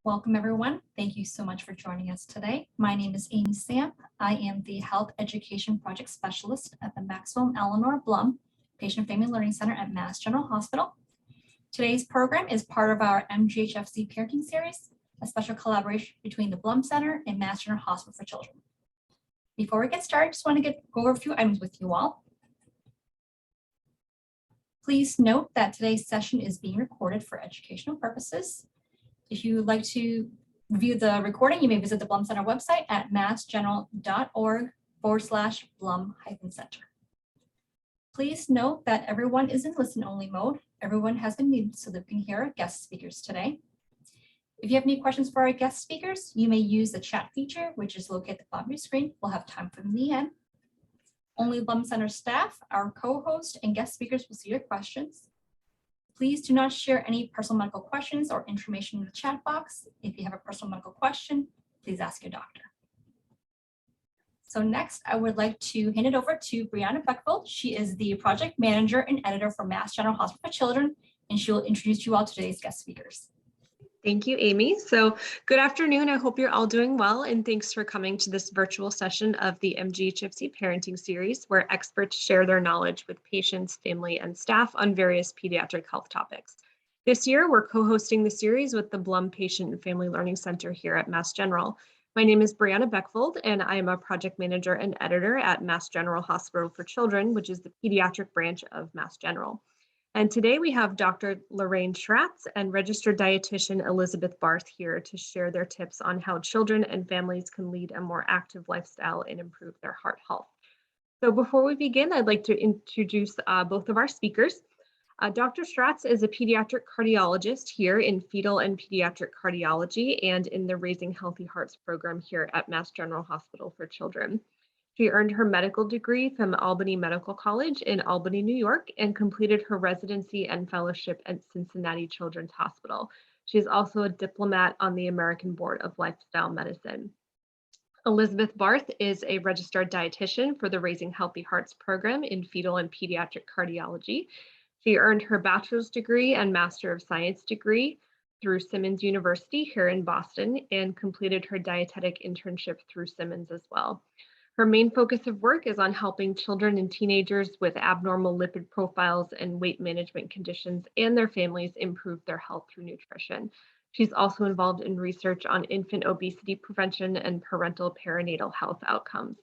Welcome, everyone. Thank you so much for joining us today. My name is Amy Samp. I am the Health Education Project Specialist at the Maxwell Eleanor Blum Patient Family Learning Center at Mass General Hospital. Today's program is part of our MGHfC Parenting Series, a special collaboration between the Blum Center and Mass General Hospital for Children. Before we get started, I just want to go over a few items with you all. Please note that today's session is being recorded for educational purposes. If you would like to review the recording, you may visit the Blum Center website at massgeneral.org/Blum-Center. Please note that everyone is in listen-only mode. Everyone has been muted so that we can hear our guest speakers today. If you have any questions for our guest speakers, you may use the chat feature, which is located at the bottom of your screen. We'll have time for them in the end. Only Blum Center staff, our co-host, and guest speakers will see your questions. Please do not share any personal medical questions or information in the chat box. If you have a personal medical question, please ask your doctor. So next, I would like to hand it over to Brianna Beckfeld. She is the project manager and editor for Mass General Hospital for Children, and she will introduce you all to today's guest speakers. Thank you, Amy. So good afternoon. I hope you're all doing well, and thanks for coming to this virtual session of the MGHfC Parenting Series, where experts share their knowledge with patients, family, and staff on various pediatric health topics. This year, we're co-hosting the series with the Blum Patient and Family Learning Center here at Mass General. My name is Brianna Beckfeld, and I am a project manager and editor at Mass General Hospital for Children, which is the pediatric branch of Mass General. And today we have Dr. Lorraine Schratz and registered dietitian Elizabeth Barth here to share their tips on how children and families can lead a more active lifestyle and improve their heart health. So before we begin, I'd like to introduce both of our speakers. Dr. Schratz is a pediatric cardiologist here in fetal and pediatric cardiology and in the Raising Healthy Hearts program here at Mass General Hospital for Children. She earned her medical degree from Albany Medical College in Albany, New York, and completed her residency and fellowship at Cincinnati Children's Hospital. She is also a diplomat on the American Board of Lifestyle Medicine. Elizabeth Barth is a registered dietitian for the Raising Healthy Hearts program in fetal and pediatric cardiology. She earned her bachelor's degree and Master of Science degree through Simmons University here in Boston and completed her dietetic internship through Simmons as well. Her main focus of work is on helping children and teenagers with abnormal lipid profiles and weight management conditions and their families improve their health through nutrition. She's also involved in research on infant obesity prevention and parental perinatal health outcomes.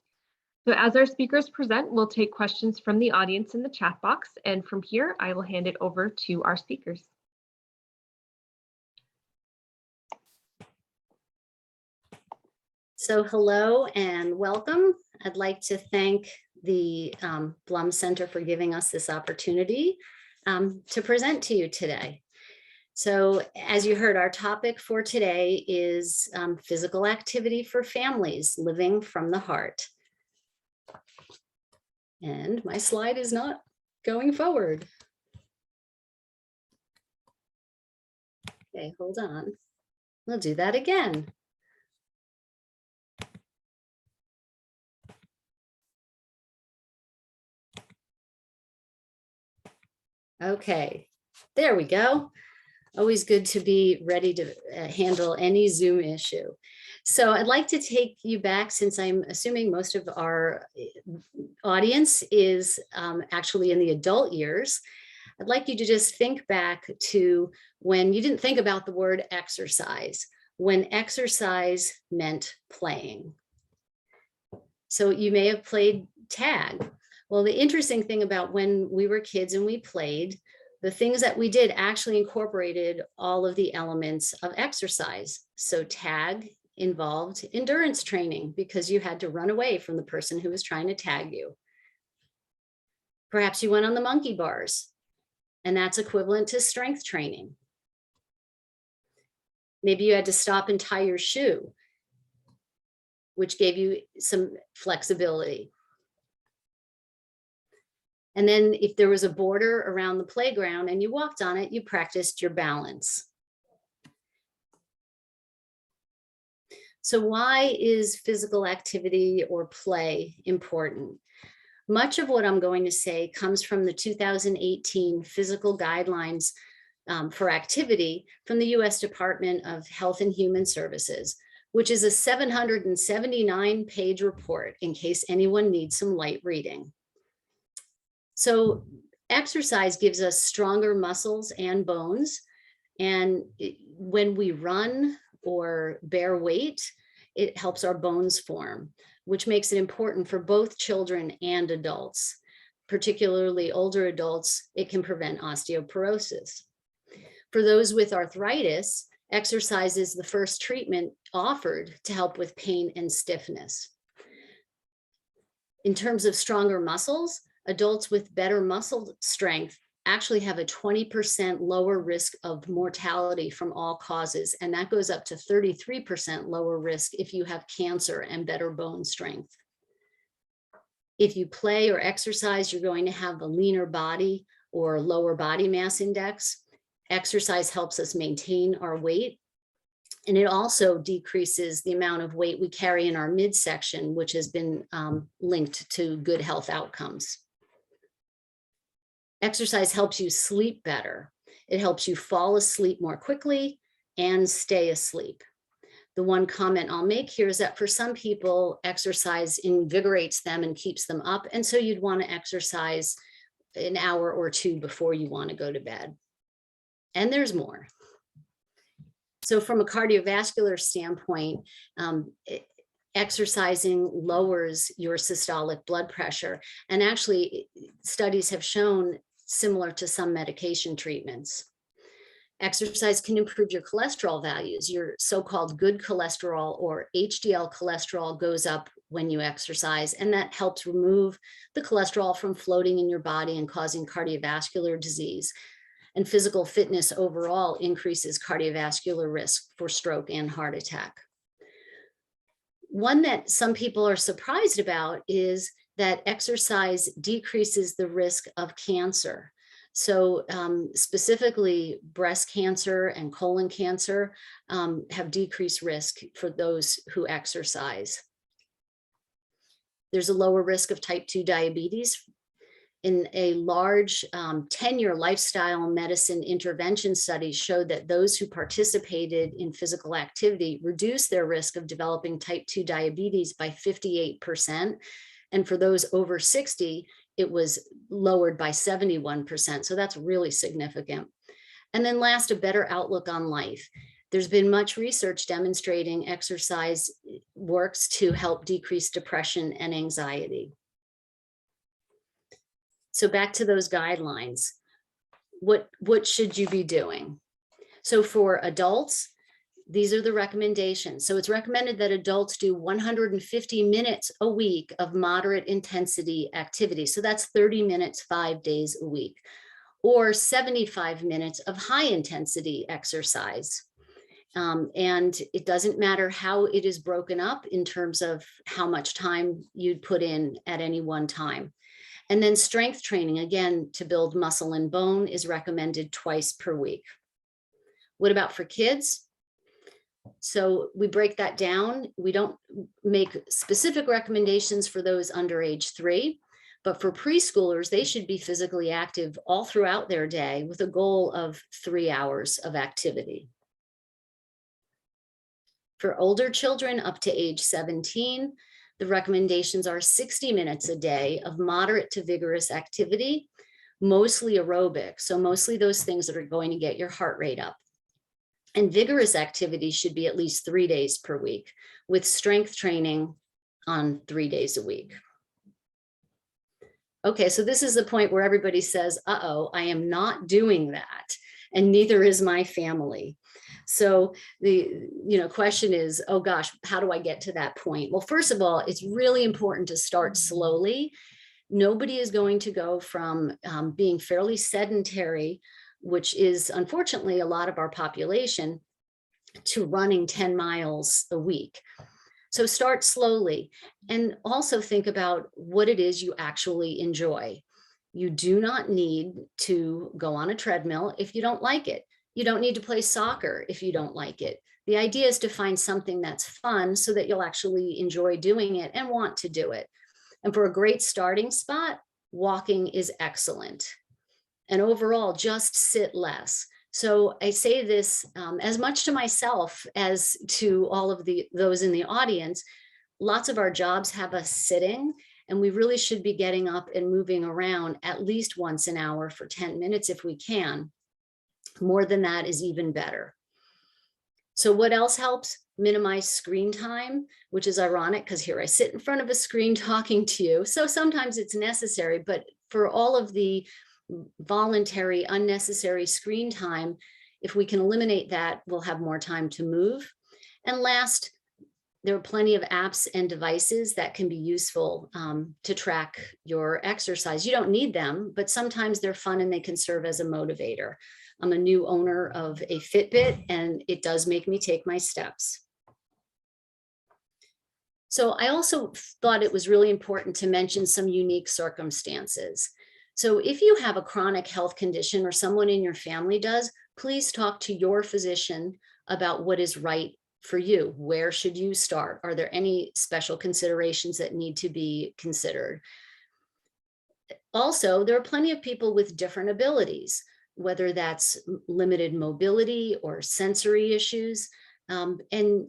So as our speakers present, we'll take questions from the audience in the chat box, and from here, I will hand it over to our speakers. So hello and welcome. I'd like to thank the Blum Center for giving us this opportunity to present to you today. So as you heard, our topic for today is physical activity for families living from the heart. And my slide is not going forward. Okay, hold on. We'll do that again. Okay, there we go. Always good to be ready to handle any Zoom issue. So I'd like to take you back, since I'm assuming most of our audience is actually in the adult years. I'd like you to just think back to when you didn't think about the word exercise, when exercise meant playing. So you may have played tag. Well, the interesting thing about when we were kids and we played, the things that we did actually incorporated all of the elements of exercise. So tag involved endurance training because you had to run away from the person who was trying to tag you. Perhaps you went on the monkey bars, and that's equivalent to strength training. Maybe you had to stop and tie your shoe, which gave you some flexibility. And then if there was a border around the playground and you walked on it, you practiced your balance. So why is physical activity or play important? Much of what I'm going to say comes from the 2018 physical guidelines for activity from the US Department of Health and Human Services, which is a 779-page report in case anyone needs some light reading. So exercise gives us stronger muscles and bones. And when we run or bear weight, it helps our bones form, which makes it important for both children and adults. Particularly older adults, it can prevent osteoporosis. For those with arthritis, exercise is the first treatment offered to help with pain and stiffness. In terms of stronger muscles, adults with better muscle strength actually have a 20% lower risk of mortality from all causes, and that goes up to 33% lower risk if you have cancer and better bone strength. If you play or exercise, you're going to have a leaner body or lower body mass index. Exercise helps us maintain our weight, and it also decreases the amount of weight we carry in our midsection, which has been linked to good health outcomes. Exercise helps you sleep better. It helps you fall asleep more quickly and stay asleep. The one comment I'll make here is that for some people, exercise invigorates them and keeps them up, and so you'd want to exercise an hour or two before you want to go to bed. And there's more. So from a cardiovascular standpoint, exercising lowers your systolic blood pressure. And actually, studies have shown similar to some medication treatments. Exercise can improve your cholesterol values. Your so-called good cholesterol or HDL cholesterol goes up when you exercise, and that helps remove the cholesterol from floating in your body and causing cardiovascular disease. And physical fitness overall increases cardiovascular risk for stroke and heart attack. One that some people are surprised about is that exercise decreases the risk of cancer. So specifically breast cancer and colon cancer have decreased risk for those who exercise. There's a lower risk of type 2 diabetes. In a large 10-year lifestyle medicine intervention study showed that those who participated in physical activity reduced their risk of developing type 2 diabetes by 58%. And for those over 60, it was lowered by 71%. So that's really significant. And then last, a better outlook on life. There's been much research demonstrating exercise works to help decrease depression and anxiety. So back to those guidelines. What should you be doing? So for adults, these are the recommendations. So it's recommended that adults do 150 minutes a week of moderate intensity activity. So that's 30 minutes, 5 days a week, or 75 minutes of high intensity exercise. And it doesn't matter how it is broken up in terms of how much time you'd put in at any one time. And then strength training, again, to build muscle and bone, is recommended twice per week. What about for kids? So we break that down. We don't make specific recommendations for those under age 3, but for preschoolers, they should be physically active all throughout their day with a goal of 3 hours of activity. For older children up to age 17, the recommendations are 60 minutes a day of moderate to vigorous activity, mostly aerobic. So mostly those things that are going to get your heart rate up. And vigorous activity should be at least 3 days per week, with strength training on 3 days a week. Okay, so this is the point where everybody says, uh-oh, I am not doing that, and neither is my family. So the question is, oh gosh, how do I get to that point? Well, first of all, it's really important to start slowly. Nobody is going to go from being fairly sedentary, which is unfortunately a lot of our population, to running 10 miles a week. So start slowly, and also think about what it is you actually enjoy. You do not need to go on a treadmill if you don't like it. You don't need to play soccer if you don't like it. The idea is to find something that's fun so that you'll actually enjoy doing it and want to do it. And for a great starting spot, walking is excellent. And overall, just sit less. So I say this as much to myself as to all of those in the audience. Lots of our jobs have us sitting, and we really should be getting up and moving around at least once an hour for 10 minutes if we can. More than that is even better. So what else helps? Minimize screen time, which is ironic because here I sit in front of a screen talking to you. So sometimes it's necessary, but for all of the voluntary, unnecessary screen time, if we can eliminate that, we'll have more time to move. And last, there are plenty of apps and devices that can be useful to track your exercise. You don't need them, but sometimes they're fun and they can serve as a motivator. I'm a new owner of a Fitbit, and it does make me take my steps. So I also thought it was really important to mention some unique circumstances. So if you have a chronic health condition or someone in your family does, please talk to your physician about what is right for you. Where should you start? Are there any special considerations that need to be considered? Also, there are plenty of people with different abilities, whether that's limited mobility or sensory issues. And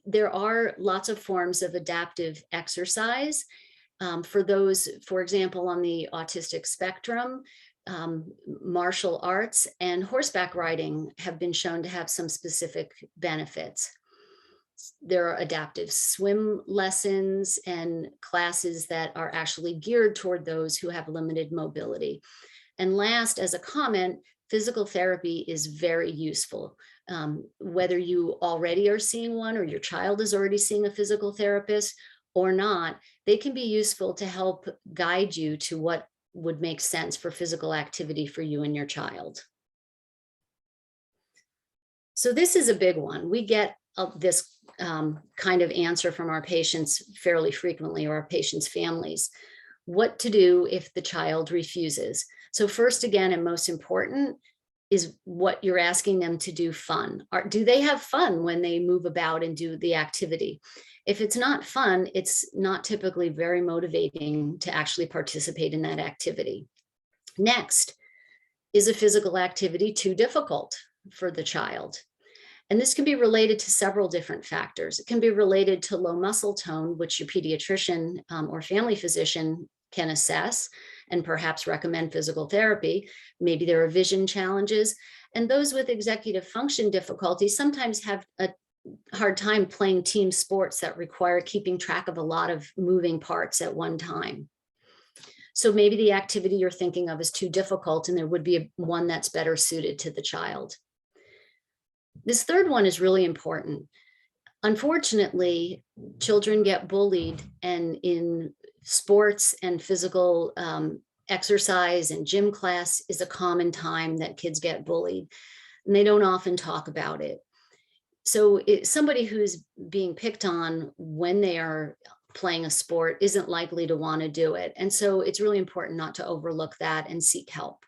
there are lots of forms of adaptive exercise. For those, for example, on the autistic spectrum, martial arts and horseback riding have been shown to have some specific benefits. There are adaptive swim lessons and classes that are actually geared toward those who have limited mobility. And last, as a comment, physical therapy is very useful. Whether you already are seeing one or your child is already seeing a physical therapist or not, they can be useful to help guide you to what would make sense for physical activity for you and your child. So this is a big one. We get this kind of answer from our patients fairly frequently, or our patients' families. What to do if the child refuses? So first, again, and most important, is what you're asking them to do fun. Do they have fun when they move about and do the activity? If it's not fun, it's not typically very motivating to actually participate in that activity. Next, is a physical activity too difficult for the child? And this can be related to several different factors. It can be related to low muscle tone, which your pediatrician or family physician can assess and perhaps recommend physical therapy. Maybe there are vision challenges. And those with executive function difficulties sometimes have a hard time playing team sports that require keeping track of a lot of moving parts at one time. So maybe the activity you're thinking of is too difficult and there would be one that's better suited to the child. This third one is really important. Unfortunately, children get bullied, and in sports and physical exercise and gym class is a common time that kids get bullied, and they don't often talk about it. So somebody who's being picked on when they are playing a sport isn't likely to want to do it. And so it's really important not to overlook that and seek help.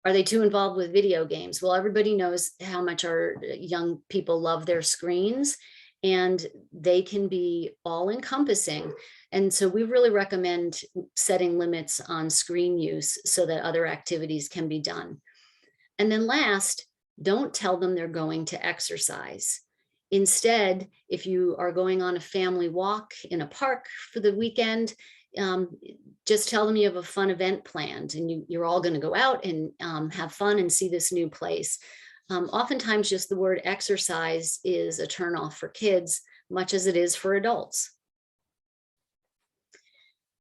Are they too involved with video games? Well, everybody knows how much our young people love their screens, and they can be all encompassing. And so we really recommend setting limits on screen use so that other activities can be done. And then last, don't tell them they're going to exercise. Instead, if you are going on a family walk in a park for the weekend, just tell them you have a fun event planned and you're all going to go out and have fun and see this new place. Oftentimes just the word exercise is a turnoff for kids, much as it is for adults.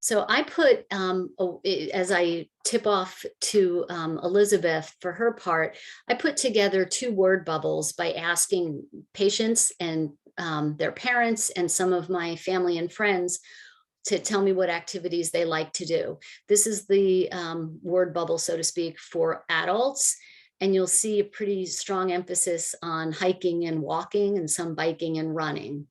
So I put, as I tip off to Elizabeth for her part, I put together 2 word bubbles by asking patients and their parents and some of my family and friends to tell me what activities they like to do. This is the word bubble, so to speak, for adults. And you'll see a pretty strong emphasis on hiking and walking and some biking and running.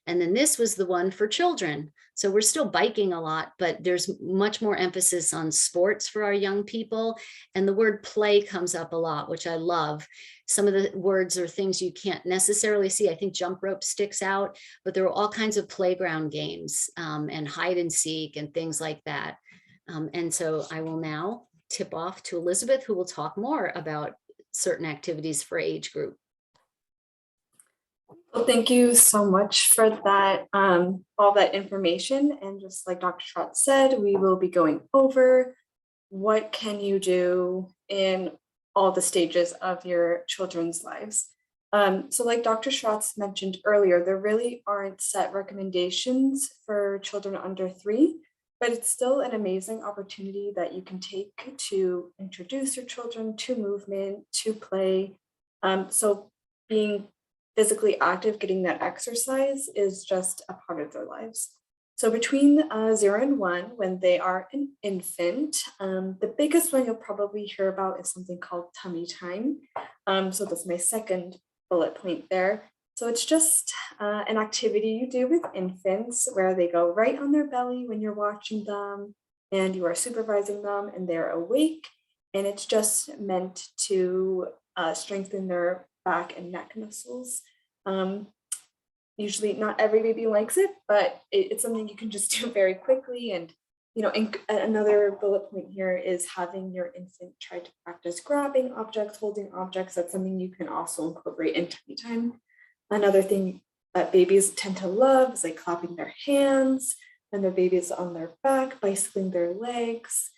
And then this was the one for children. So we're still biking a lot, but there's much more emphasis on sports for our young people. And the word play comes up a lot, which I love. Some of the words are things you can't necessarily see. I think jump rope sticks out, but there are all kinds of playground games and hide and seek and things like that. And so I will now tip off to Elizabeth, who will talk more about certain activities for age group. Well, thank you so much for that, all that information. And just like Dr. Schratz said, we will be going over what can you do in all the stages of your children's lives. So like Dr. Schratz mentioned earlier, there really aren't set recommendations for children under 3, but it's still an amazing opportunity that you can take to introduce your children to movement, to play. So being physically active, getting that exercise is just a part of their lives. So between 0 and 1, when they are an infant, the biggest one you'll probably hear about is something called tummy time. So that's my second bullet point there. So it's just an activity you do with infants where they go right on their belly when you're watching them and you are supervising them and they're awake. And it's just meant to strengthen their back and neck muscles. Usually not every baby likes it, but it's something you can just do very quickly. And, another bullet point here is having your infant try to practice grabbing objects, holding objects. That's something you can also incorporate in tummy time. Another thing that babies tend to love is like clapping their hands when their baby's on their back, bicycling their legs.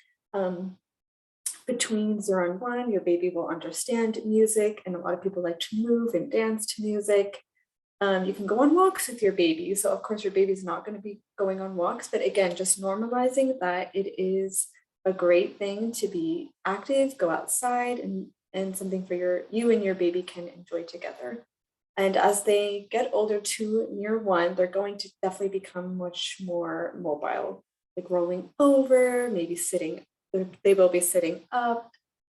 Between 0 and 1, your baby will understand music, and a lot of people like to move and dance to music. You can go on walks with your baby. So of course your baby's not going to be going on walks, but again, just normalizing that it is a great thing to be active, go outside, and something for you and your baby can enjoy together. And as they get older to near 1, they're going to definitely become much more mobile, like rolling over, maybe sitting. They will be sitting up,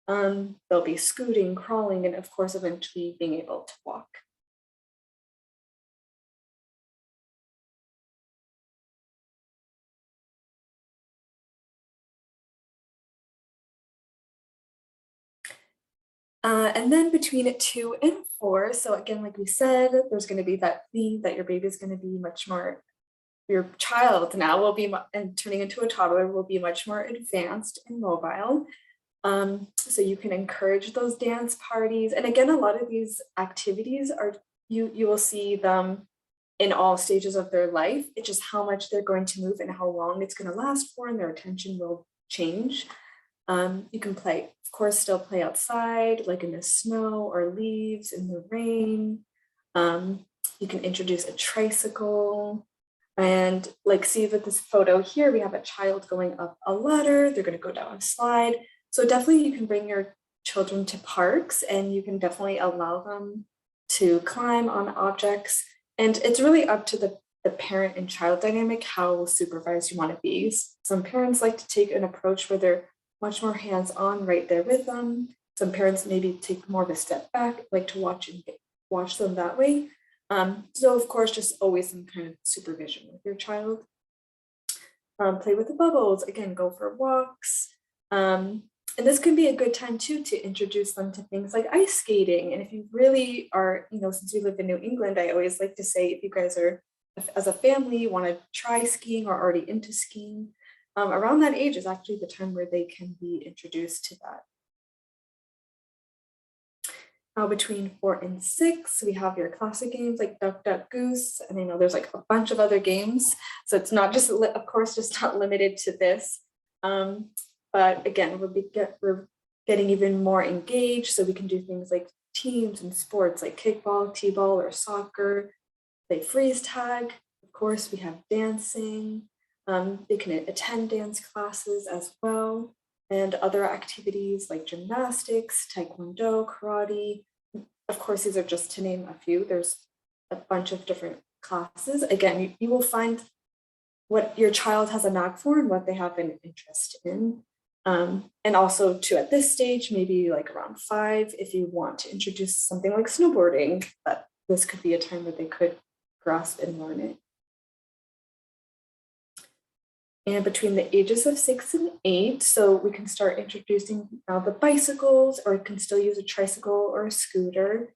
they'll be scooting, crawling, and of course, eventually being able to walk. And then between 2 and 4, so again, like we said, there's going to be that theme that your baby is going to be much more, your child now will be, and turning into a toddler will be much more advanced and mobile. So you can encourage those dance parties. And again, a lot of these activities are, you will see them in all stages of their life. It's just how much they're going to move and how long it's going to last for, and their attention will change. You can play, of course, still play outside, like in the snow or leaves, in the rain. You can introduce a tricycle. And like, see with this photo here, we have a child going up a ladder. They're going to go down a slide. So definitely you can bring your children to parks and you can definitely allow them to climb on objects. And it's really up to the parent and child dynamic, how supervised you want to be. Some parents like to take an approach where they're much more hands-on right there with them. Some parents maybe take more of a step back, like to watch them that way. So of course, just always some kind of supervision with your child. Play with the bubbles, again, go for walks. And this can be a good time too to introduce them to things like ice skating. And if you really are, since we live in New England, I always like to say, if you guys are, as a family, want to try skiing or already into skiing, around that age is actually the time where they can be introduced to that. Now between 4 and 6, we have your classic games like Duck, Duck, Goose. And I know there's like a bunch of other games. So it's not just, of course, just not limited to this. But again, we're getting even more engaged. So we can do things like teams and sports like kickball, t-ball, or soccer, play freeze tag. Of course, we have dancing. They can attend dance classes as well, and other activities like gymnastics, taekwondo, karate. Of course, these are just to name a few. There's a bunch of different classes. Again, you will find what your child has a knack for and what they have an interest in. And also too, at this stage, maybe like around 5, if you want to introduce something like snowboarding, that this could be a time where they could grasp and learn it. And between the ages of 6 and 8, so we can start introducing now the bicycles, or you can still use a tricycle or a scooter,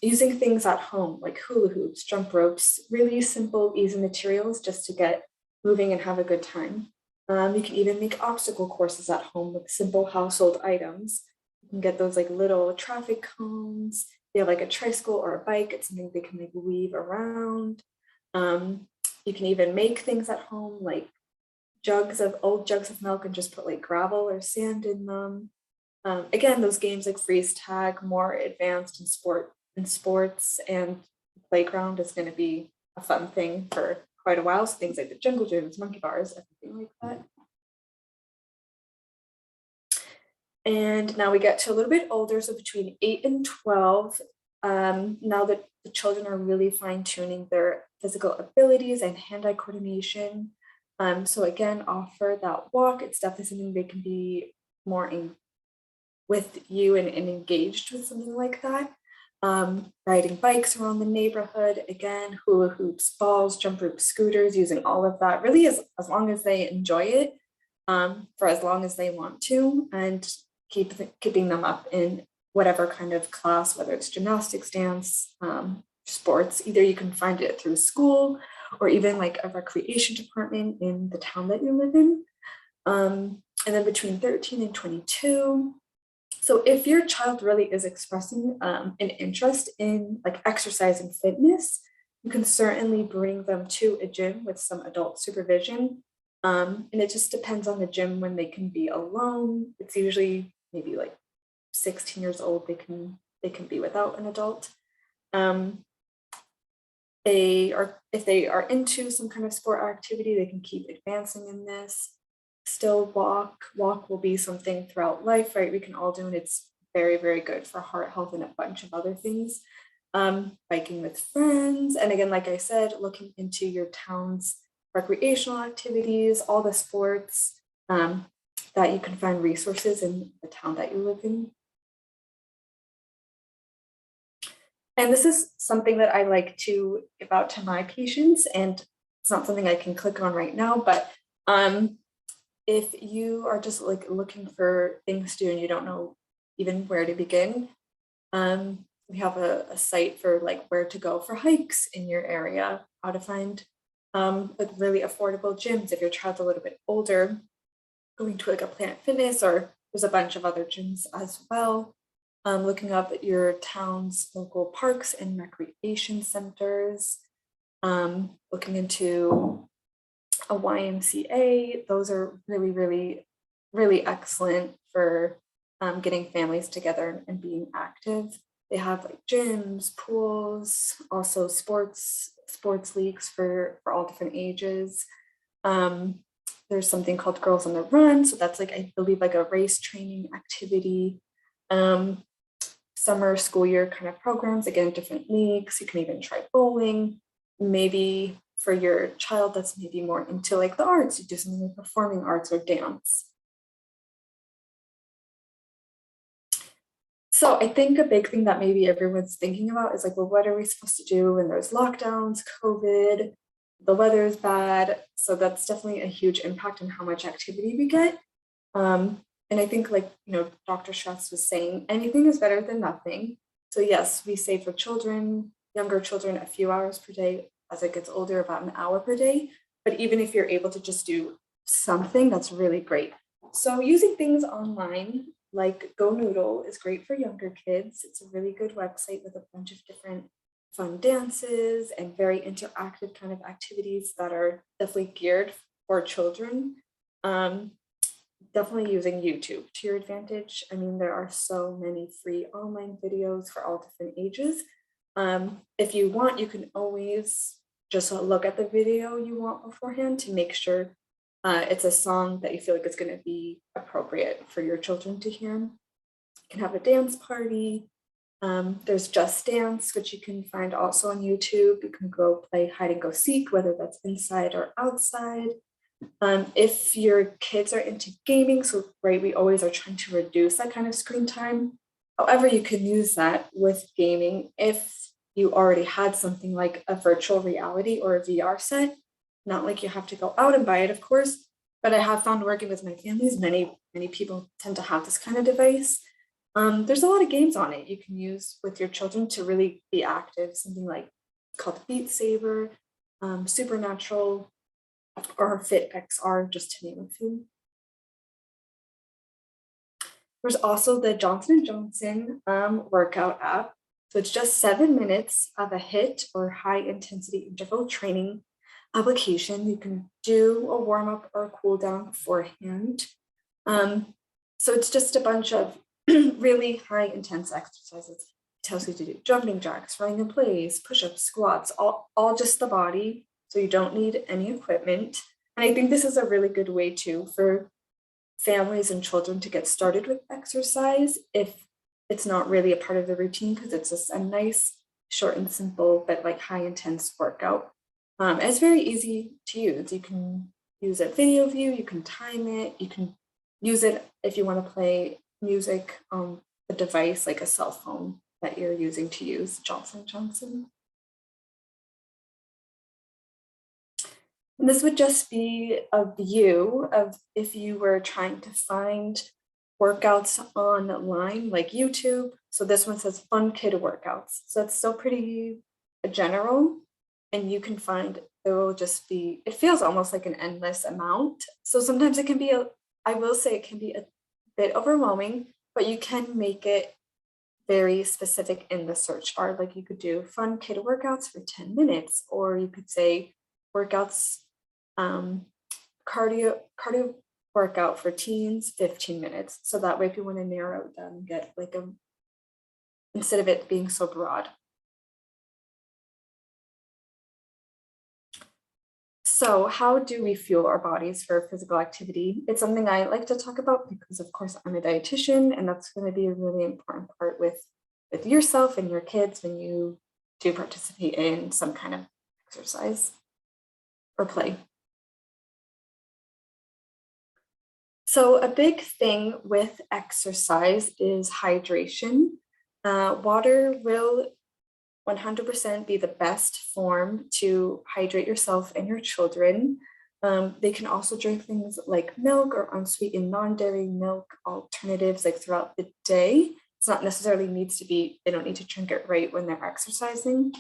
using things at home like hula hoops, jump ropes, really simple, easy materials just to get moving and have a good time. You can even make obstacle courses at home with simple household items. You can get those like little traffic cones. They have like a tricycle or a bike. It's something they can like weave around. You can even make things at home, like old jugs of milk, and just put like gravel or sand in them. Again, those games like freeze tag, more advanced in sports, and playground is going to be a fun thing for quite a while. So things like the jungle gyms, monkey bars, everything like that. And now we get to a little bit older, so between 8 and 12. Now that the children are really fine-tuning their physical abilities and hand-eye coordination. So again, offer that walk. It's definitely something they can be more with you and engaged with something like that. Riding bikes around the neighborhood, again, hula hoops, balls, jump rope, scooters, using all of that, really as long as they enjoy it, for as long as they want to, and keeping them up in whatever kind of class, whether it's gymnastics, dance, sports. Either you can find it through school or even like a recreation department in the town that you live in. And then between 13 and 22. So if your child really is expressing an interest in like exercise and fitness, you can certainly bring them to a gym with some adult supervision. And it just depends on the gym when they can be alone. It's usually maybe like 16 years old, they can be without an adult. If they are into some kind of sport or activity, they can keep advancing in this. Still walk will be something throughout life, right? We can all do it. It's very, very good for heart health and a bunch of other things. Biking with friends. And again, like I said, looking into your town's recreational activities, all the sports, that you can find resources in the town that you live in. And this is something that I like to give out to my patients, and it's not something I can click on right now, but if you are just like looking for things to do and you don't know even where to begin, we have a site for like where to go for hikes in your area, how to find like really affordable gyms if your child's a little bit older, going to like a Planet Fitness, or there's a bunch of other gyms as well. Looking up at your town's local parks and recreation centers, looking into a YMCA. Those are really, really, really excellent for getting families together and being active. They have like gyms, pools, also sports leagues for all different ages. There's something called Girls on the Run. So that's like, I believe, like a race training activity. Summer school year kind of programs, again, different leagues. You can even try bowling. Maybe for your child that's maybe more into like the arts, you do something like performing arts or dance. So I think a big thing that maybe everyone's thinking about is like, well, what are we supposed to do when there's lockdowns, COVID, the weather is bad? So that's definitely a huge impact on how much activity we get. And I think, like, Dr. Schratz was saying, anything is better than nothing. So yes, we say for children, younger children, a few hours per day. As it gets older, about an hour per day. But even if you're able to just do something, that's really great. So using things online like Go Noodle is great for younger kids. It's a really good website with a bunch of different fun dances and very interactive kind of activities that are definitely geared for children. Definitely using YouTube to your advantage. I mean, there are so many free online videos for all different ages. If you want, you can always just look at the video you want beforehand to make sure it's a song that you feel like it's going to be appropriate for your children to hear. You can have a dance party. There's Just Dance, which you can find also on YouTube. You can go play hide and go seek, whether that's inside or outside. If your kids are into gaming, so right, we always are trying to reduce that kind of screen time. However, you can use that with gaming if you already had something like a virtual reality or a VR set. Not like you have to go out and buy it, of course, but I have found working with my families, many people tend to have this kind of device. There's a lot of games on it you can use with your children to really be active, something like called Beat Saber, Supernatural. or Fit XR, just to name a few. There's also the Johnson & Johnson workout app. So it's just 7 minutes of a HIIT or high intensity interval training application. You can do a warm up or a cool down beforehand. So it's just a bunch of really high intense exercises. It tells you to do jumping jacks, running in place, push-ups, squats, all just the body. So you don't need any equipment. And I think this is a really good way too for families and children to get started with exercise if it's not really a part of the routine, because it's just a nice, short and simple, but like high intense workout. And it's very easy to use. You can use a video view, you can time it, you can use it if you want to play music on a device like a cell phone that you're using to use Johnson & Johnson. And this would just be a view of if you were trying to find workouts online like YouTube. So this one says fun kid workouts. So it's still pretty general, and you can find there will just be, it feels almost like an endless amount. So sometimes it can be, I will say it can be a bit overwhelming, but you can make it very specific in the search bar. Like you could do fun kid workouts for 10 minutes, or you could say workouts, cardio workout for teens, 15 minutes. So that way if you want to narrow it down, get like instead of it being so broad. So how do we fuel our bodies for physical activity? It's something I like to talk about because of course I'm a dietitian, and that's going to be a really important part with yourself and your kids when you do participate in some kind of exercise or play. So a big thing with exercise is hydration. Water will 100% be the best form to hydrate yourself and your children. They can also drink things like milk or unsweetened non-dairy milk alternatives like throughout the day. It's not necessarily needs to be, they don't need to drink it right when they're exercising.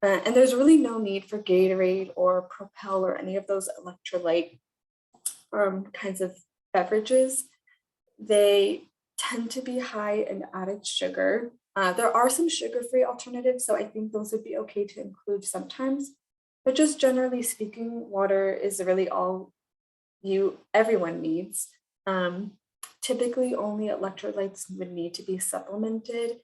And there's really no need for Gatorade or Propel or any of those electrolyte kinds of beverages. They tend to be high in added sugar. There are some sugar-free alternatives, so I think those would be okay to include sometimes. But just generally speaking, water is really all everyone needs. Typically, only electrolytes would need to be supplemented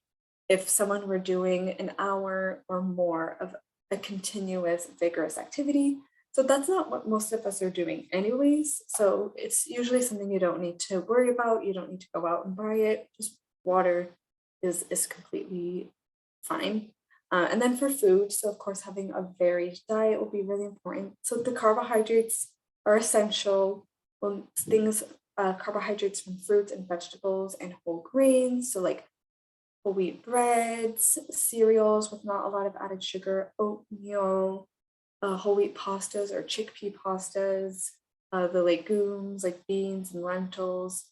if someone were doing an hour or more of a continuous vigorous activity. So that's not what most of us are doing anyways. So it's usually something you don't need to worry about. You don't need to go out and buy it. Just water is completely fine. And then for food, so of course having a varied diet will be really important. So the carbohydrates are essential. Carbohydrates from fruits and vegetables and whole grains. So like whole wheat breads, cereals with not a lot of added sugar, oatmeal, whole wheat pastas or chickpea pastas, the legumes like beans and lentils,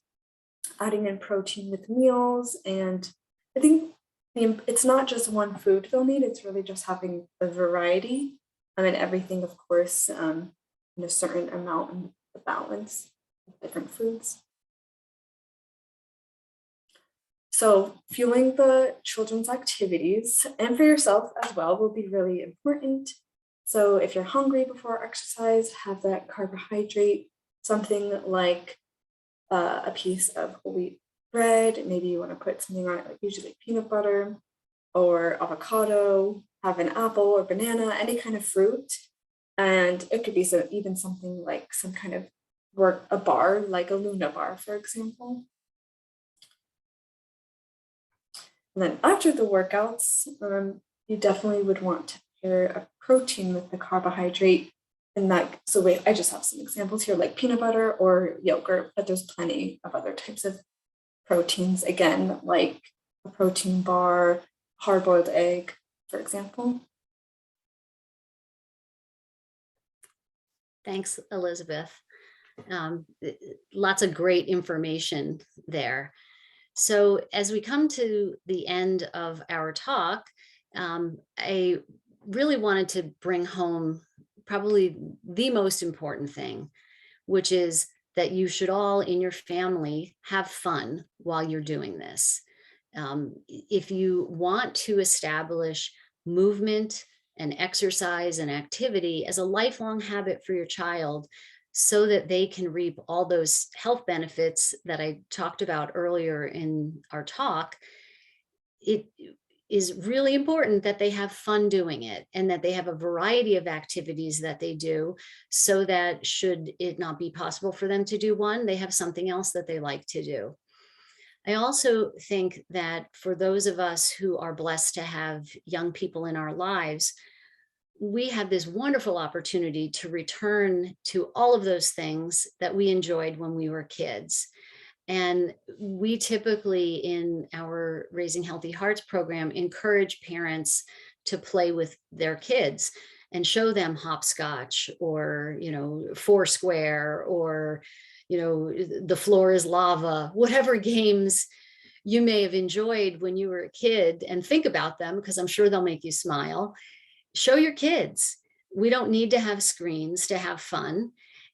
adding in protein with meals. And I think it's not just one food they'll need, it's really just having a variety and everything, of course, in a certain amount and the balance of different foods. So fueling the children's activities and for yourself as well will be really important. So if you're hungry before exercise, have that carbohydrate, something like a piece of whole wheat bread. Maybe you want to put something on it, like usually peanut butter or avocado, have an apple or banana, any kind of fruit. And it could be even something like some kind of a bar, like a Luna bar, for example. And then after the workouts, you definitely would want to pair a protein with the carbohydrate. And so wait, I just have some examples here, like peanut butter or yogurt, but there's plenty of other types of proteins, again, like a protein bar, hard-boiled egg, for example. Thanks, Elizabeth. Lots of great information there. So as we come to the end of our talk, I really wanted to bring home probably the most important thing, which is that you should all in your family have fun while you're doing this. If you want to establish movement and exercise and activity as a lifelong habit for your child, so that they can reap all those health benefits that I talked about earlier in our talk, it is really important that they have fun doing it and that they have a variety of activities that they do, so that should it not be possible for them to do one, they have something else that they like to do. I also think that for those of us who are blessed to have young people in our lives, we have this wonderful opportunity to return to all of those things that we enjoyed when we were kids. And we typically in our Raising Healthy Hearts program encourage parents to play with their kids and show them hopscotch or, Foursquare or, the floor is lava, whatever games you may have enjoyed when you were a kid, and think about them because I'm sure they'll make you smile. Show your kids. We don't need to have screens to have fun.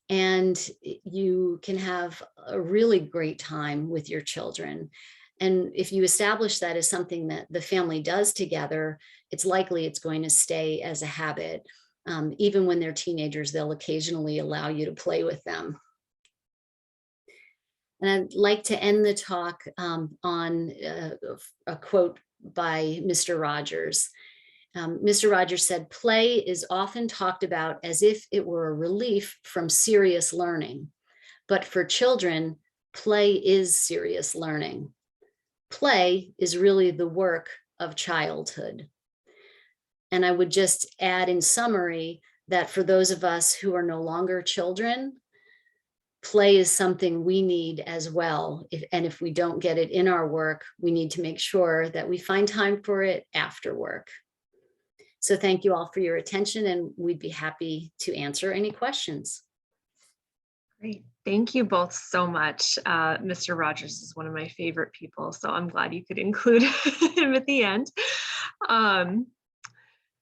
And you can have a really great time with your children. And if you establish that as something that the family does together, it's likely it's going to stay as a habit. Even when they're teenagers, they'll occasionally allow you to play with them. And I'd like to end the talk on a quote by Mr. Rogers. Mr. Rogers said, "Play is often talked about as if it were a relief from serious learning. But for children, play is serious learning. Play is really the work of childhood." And I would just add in summary that for those of us who are no longer children, play is something we need as well. And if we don't get it in our work, we need to make sure that we find time for it after work. So thank you all for your attention, and we'd be happy to answer any questions. Great. Thank you both so much. Mr. Rogers is one of my favorite people, so I'm glad you could include him at the end.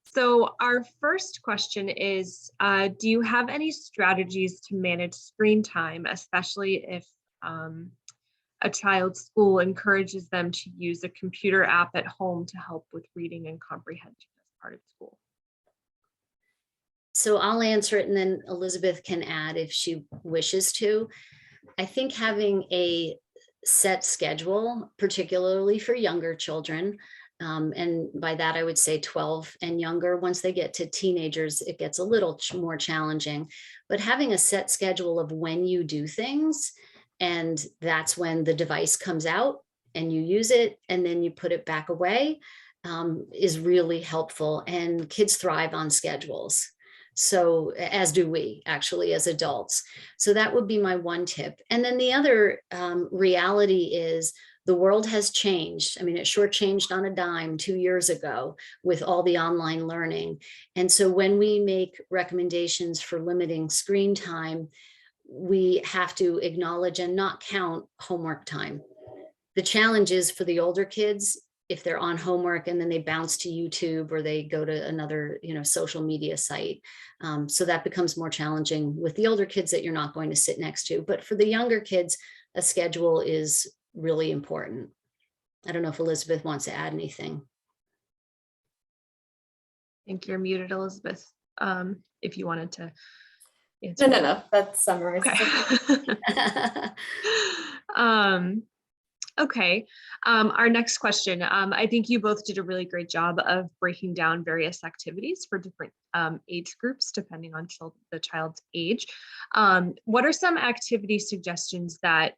So our first question is, do you have any strategies to manage screen time, especially if a child's school encourages them to use a computer app at home to help with reading and comprehension as part of school? So I'll answer it and then Elizabeth can add if she wishes to. I think having a set schedule, particularly for younger children, and by that I would say 12 and younger. Once they get to teenagers, it gets a little more challenging, but having a set schedule of when you do things, and that's when the device comes out and you use it and then you put it back away, is really helpful. And kids thrive on schedules. So as do we actually as adults. So that would be my one tip. And then the other reality is the world has changed. I mean, it sure changed on a dime 2 years ago with all the online learning. And so when we make recommendations for limiting screen time, we have to acknowledge and not count homework time. The challenge is for the older kids, if they're on homework and then they bounce to YouTube or they go to another, social media site. So that becomes more challenging with the older kids that you're not going to sit next to. But for the younger kids, a schedule is really important. I don't know if Elizabeth wants to add anything. I think you're muted, Elizabeth, if you wanted to answer. No, that's summarized. Okay. Okay. Our next question. I think you both did a really great job of breaking down various activities for different age groups, depending on the child's age. What are some activity suggestions that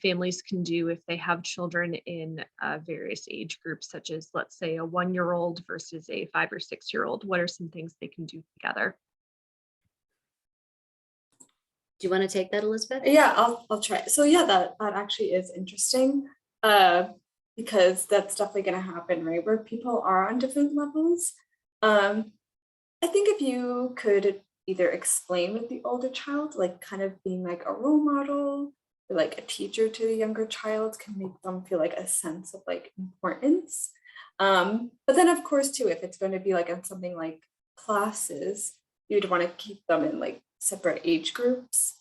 families can do if they have children in various age groups, such as, let's say, a 1-year-old versus a 5 or 6-year-old? What are some things they can do together? Do you want to take that, Elizabeth? Yeah, I'll try. So yeah, that actually is interesting because that's definitely going to happen, right? Where people are on different levels. I think if you could either explain with the older child, like kind of being like a role model, or like a teacher to the younger child, can make them feel like a sense of like importance. But then of course too, if it's going to be like on something like classes, you'd want to keep them in like separate age groups.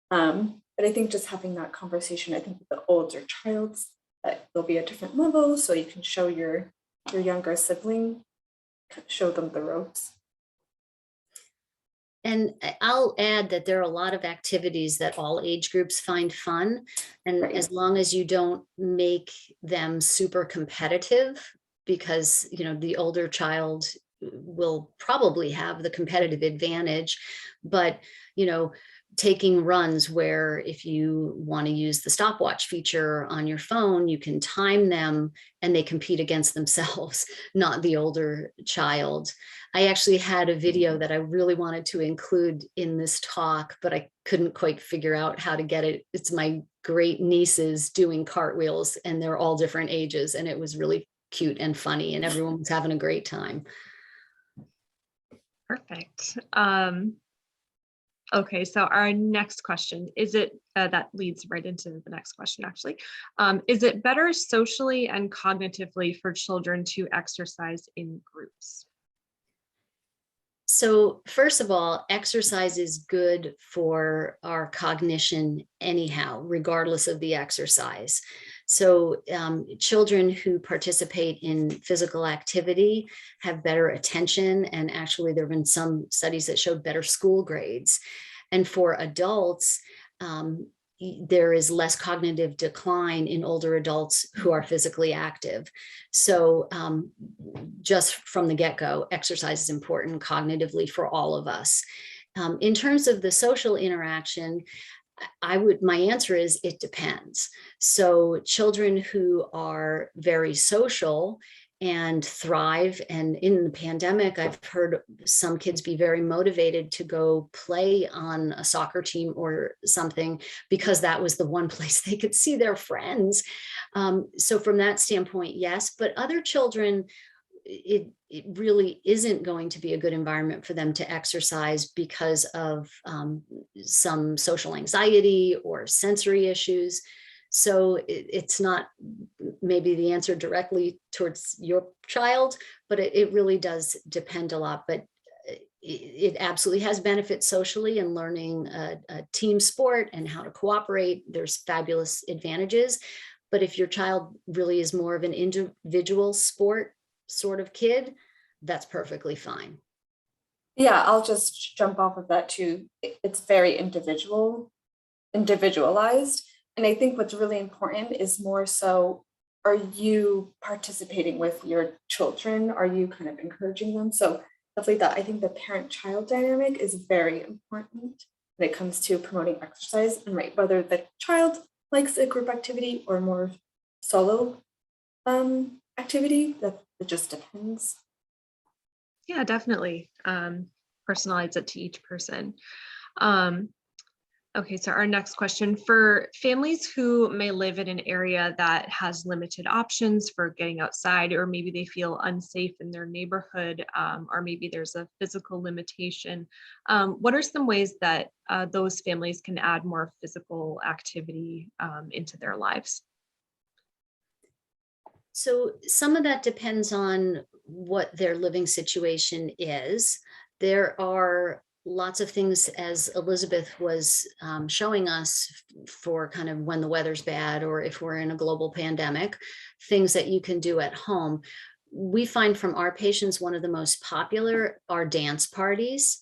But I think just having that conversation, I think with the older child, that there'll be a different level, so you can show your younger sibling, show them the ropes. And I'll add that there are a lot of activities that all age groups find fun. And Right. as long as you don't make them super competitive, because, you know, the older child will probably have the competitive advantage, but, you know, taking runs where if you want to use the stopwatch feature on your phone, you can time them and they compete against themselves, not the older child. I actually had a video that I really wanted to include in this talk, but I couldn't quite figure out how to get it. It's my great nieces doing cartwheels, and they're all different ages, and it was really cute and funny, and everyone was having a great time. Perfect. Okay, so our next question, is it, that leads right into the next question actually. Is it better socially and cognitively for children to exercise in groups? So first of all, exercise is good for our cognition anyhow, regardless of the exercise. So children who participate in physical activity have better attention, and actually there have been some studies that showed better school grades. And for adults, there is less cognitive decline in older adults who are physically active. So just from the get-go, exercise is important cognitively for all of us. In terms of the social interaction, my answer is it depends. So children who are very social and thrive, and in the pandemic, I've heard some kids be very motivated to go play on a soccer team or something because that was the one place they could see their friends. So from that standpoint, yes, but other children, it really isn't going to be a good environment for them to exercise because of some social anxiety or sensory issues. So it's not maybe the answer directly towards your child, but it really does depend a lot. But it absolutely has benefits socially, and learning a team sport and how to cooperate. There's fabulous advantages. But if your child really is more of an individual sport sort of kid, that's perfectly fine. Yeah, I'll just jump off of that too. It's very individualized. And I think what's really important is more so, are you participating with your children? Are you kind of encouraging them? So stuff like that. I think the parent-child dynamic is very important when it comes to promoting exercise, and right, whether the child likes a group activity or more solo activity, that it just depends. Yeah, definitely. Personalize it to each person. Okay, so our next question, for families who may live in an area that has limited options for getting outside, or maybe they feel unsafe in their neighborhood, or maybe there's a physical limitation, what are some ways that those families can add more physical activity into their lives? So some of that depends on what their living situation is. There are lots of things, as Elizabeth was showing us, for kind of when the weather's bad or if we're in a global pandemic, things that you can do at home. We find from our patients, one of the most popular are dance parties.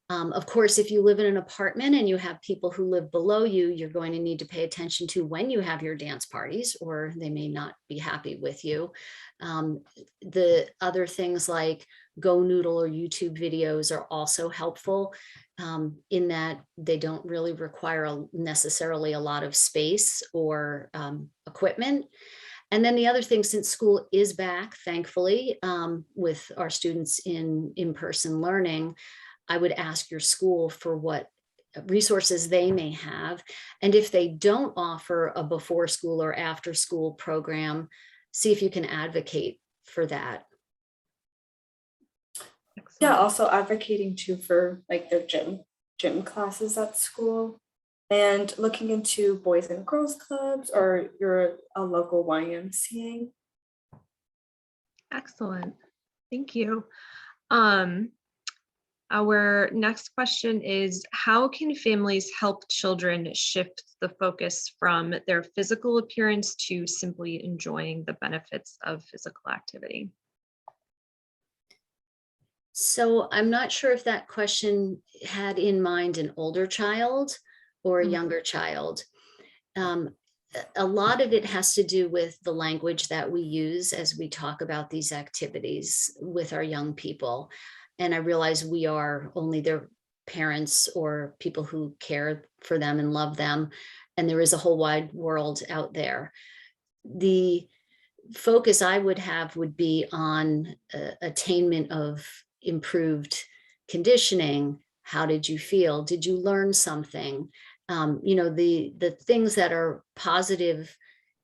Of course, if you live in an apartment and you have people who live below you, you're going to need to pay attention to when you have your dance parties, or they may not be happy with you. The other things like Go Noodle or YouTube videos are also helpful in that they don't really require necessarily a lot of space or equipment. And then the other thing, since school is back, thankfully, with our students in in-person learning, I would ask your school for what resources they may have. And if they don't offer a before school or after school program, see if you can advocate for that. Yeah, also advocating too for like their gym classes at school, and looking into boys and girls clubs or a local YMCA. Excellent. Thank you. Our next question is, how can families help children shift the focus from their physical appearance to simply enjoying the benefits of physical activity? So I'm not sure if that question had in mind an older child or a younger child. A lot of it has to do with the language that we use as we talk about these activities with our young people. And I realize we are only their parents or people who care for them and love them. And there is a whole wide world out there. The focus I would have would be on attainment of improved conditioning. How did you feel? Did you learn something? The things that are positive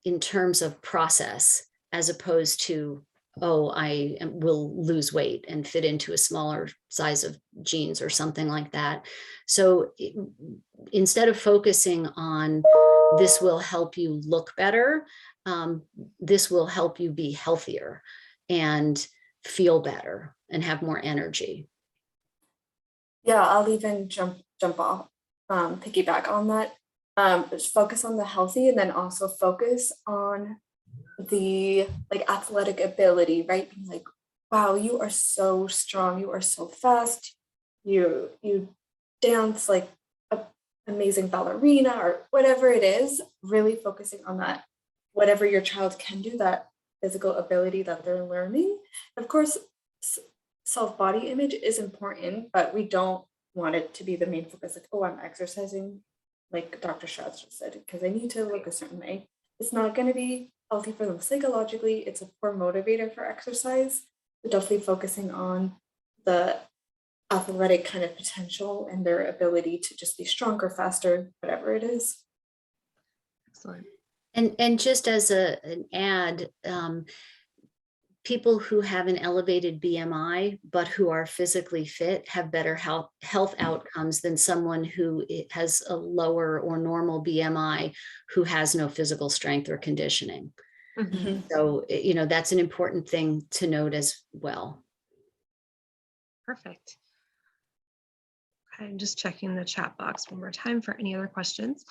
in terms of process, as opposed to, oh, will lose weight and fit into a smaller size of jeans or something like that. So instead of focusing on this will help you look better, this will help you be healthier and feel better and have more energy. Yeah, I'll even jump off, piggyback on that. Just focus on the healthy, and then also focus on the athletic ability, right? Being like, wow, you are so strong, you are so fast, you dance like an amazing ballerina or whatever it is. Really focusing on that, whatever your child can do, that physical ability that they're learning. Of course, self-body image is important, but we don't want it to be the main focus. Like, oh, I'm exercising, like Dr. Schratz just said, because I need to look a certain way. It's not going to be healthy for them psychologically. It's a poor motivator for exercise. But definitely focusing on the athletic kind of potential and their ability to just be stronger, faster, whatever it is. Excellent. And just as an add, people who have an elevated BMI, but who are physically fit, have better health outcomes than someone who has a lower or normal BMI who has no physical strength or conditioning. Mhm. So, that's an important thing to note as well. Perfect. Okay, I'm just checking the chat box one more time for any other questions.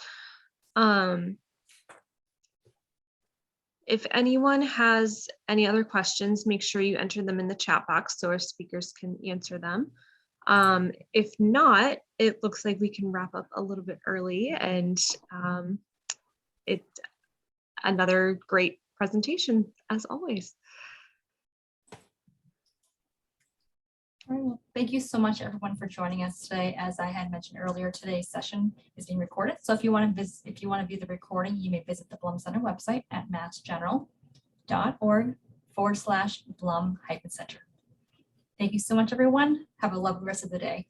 If anyone has any other questions, make sure you enter them in the chat box so our speakers can answer them. If not, it looks like we can wrap up a little bit early, and it's another great presentation as always. All right, well, thank you so much, everyone, for joining us today. As I had mentioned earlier, today's session is being recorded. So if you want to view the recording, you may visit the Blum Center website at massgeneral.org/Blum-Center. Thank you so much, everyone. Have a lovely rest of the day.